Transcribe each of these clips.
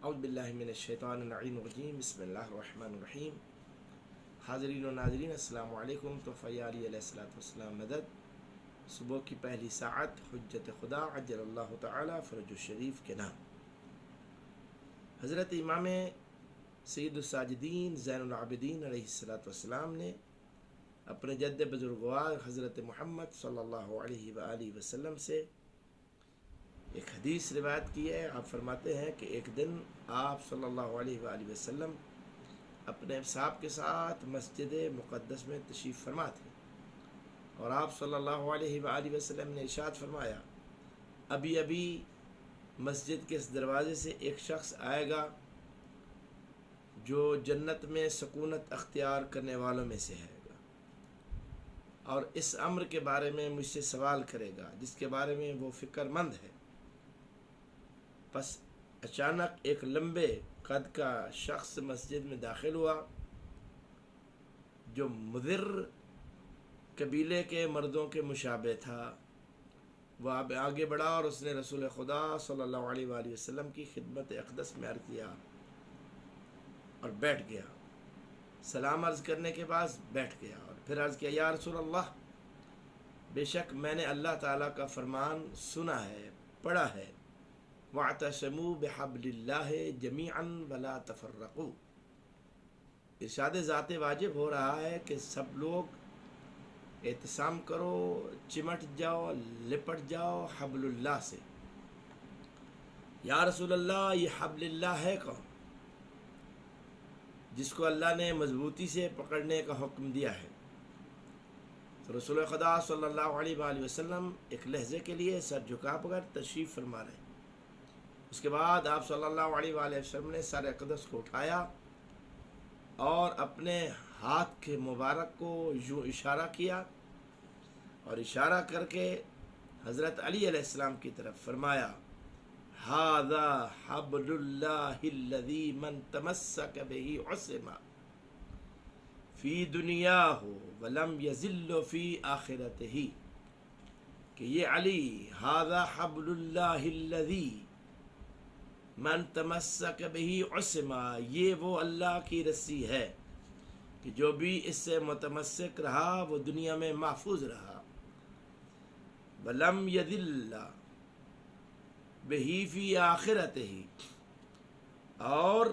اعوذ باللہ من الشیطان اللعین الرجیم بسم اللہ الرحمن الرحیم۔ حاضرین و ناظرین السلام علیکم۔ تحفہ یاری علیہ السلام مدد، صبح کی پہلی ساعت، حجت خدا عجل اللہ تعالی فرج الشریف کے نام۔ حضرت امام سید الساجدین زین العابدین علیہ السلام نے اپنے جد بزرگوار حضرت محمد صلی اللہ علیہ وآلہ وسلم سے ایک حدیث روایت کی ہے۔ آپ فرماتے ہیں کہ ایک دن آپ صلی اللہ علیہ وآلہ وسلم اپنے صاحب کے ساتھ مسجد مقدس میں تشریف فرما تھے، اور آپ صلی اللہ علیہ وآلہ وسلم نے ارشاد فرمایا، ابھی ابھی مسجد کے اس دروازے سے ایک شخص آئے گا جو جنت میں سکونت اختیار کرنے والوں میں سے ہے گا، اور اس امر کے بارے میں مجھ سے سوال کرے گا جس کے بارے میں وہ فکر مند ہے۔ پس اچانک ایک لمبے قد کا شخص مسجد میں داخل ہوا جو مضر قبیلے کے مردوں کے مشابہ تھا۔ وہ آگے بڑھا اور اس نے رسول خدا صلی اللہ علیہ وآلہ وسلم کی خدمت اقدس میں عرض کیا اور بیٹھ گیا۔ سلام عرض کرنے کے بعد بیٹھ گیا اور پھر عرض کیا، یا رسول اللہ، بے شک میں نے اللہ تعالیٰ کا فرمان سنا ہے، پڑھا ہے، وَاعْتَصِمُوا بِحَبْلِ اللَّهِ جَمِيعًا وَلَا تَفَرَّقُوا۔ ارشاد ذات واجب ہو رہا ہے کہ سب لوگ اعتصام کرو، چمٹ جاؤ، لپٹ جاؤ حبل اللہ سے۔ یا رسول اللہ، یہ حبل اللہ ہے کون جس کو اللہ نے مضبوطی سے پکڑنے کا حکم دیا ہے؟ تو رسول خدا صلی اللہ علیہ وآلہ وسلم ایک لحظے کے لیے سر جھکا کر تشریف فرما رہے۔ اس کے بعد آپ صلی اللہ علیہ وآلہ وسلم نے سر اقدس کو اٹھایا اور اپنے ہاتھ کے مبارک کو یوں اشارہ کیا اور اشارہ کر کے حضرت علی علیہ السلام کی طرف فرمایا، ھذا حبل اللہ الذی من تمسک بہ عصم فی دنیاہ ولم یضل فی آخرتہ، کہ یہ علی، ھذا حبل اللہ الذی من تمسک بہ عصم، یہ وہ اللہ کی رسی ہے کہ جو بھی اس سے متمسک رہا وہ دنیا میں محفوظ رہا، وَلَمْ يَذِلَّ بِهِ فِي آخِرَتِهِ، اور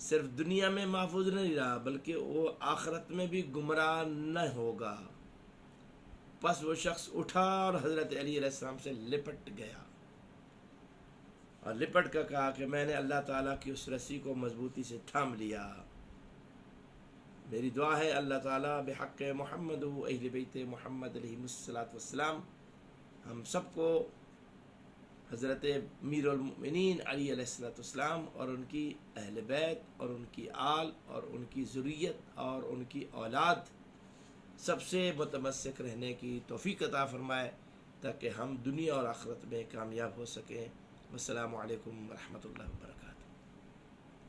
صرف دنیا میں محفوظ نہیں رہا بلکہ وہ آخرت میں بھی گمراہ نہ ہوگا۔ پس وہ شخص اٹھا اور حضرت علی علیہ السلام سے لپٹ گیا اور لپٹ کر کہا کہ میں نے اللہ تعالیٰ کی اس رسی کو مضبوطی سے تھام لیا۔ میری دعا ہے اللہ تعالیٰ بحق محمد و اہل بیت محمد علیہ السلام ہم سب کو حضرت امیر المؤمنین علی علیہ السلام اور ان کی اہل بیت اور ان کی آل اور ان کی ذریت اور ان کی اولاد سب سے متمسک رہنے کی توفیق عطا فرمائے تاکہ ہم دنیا اور آخرت میں کامیاب ہو سکیں۔ والسلام علیکم ورحمۃ اللہ وبرکاتہ۔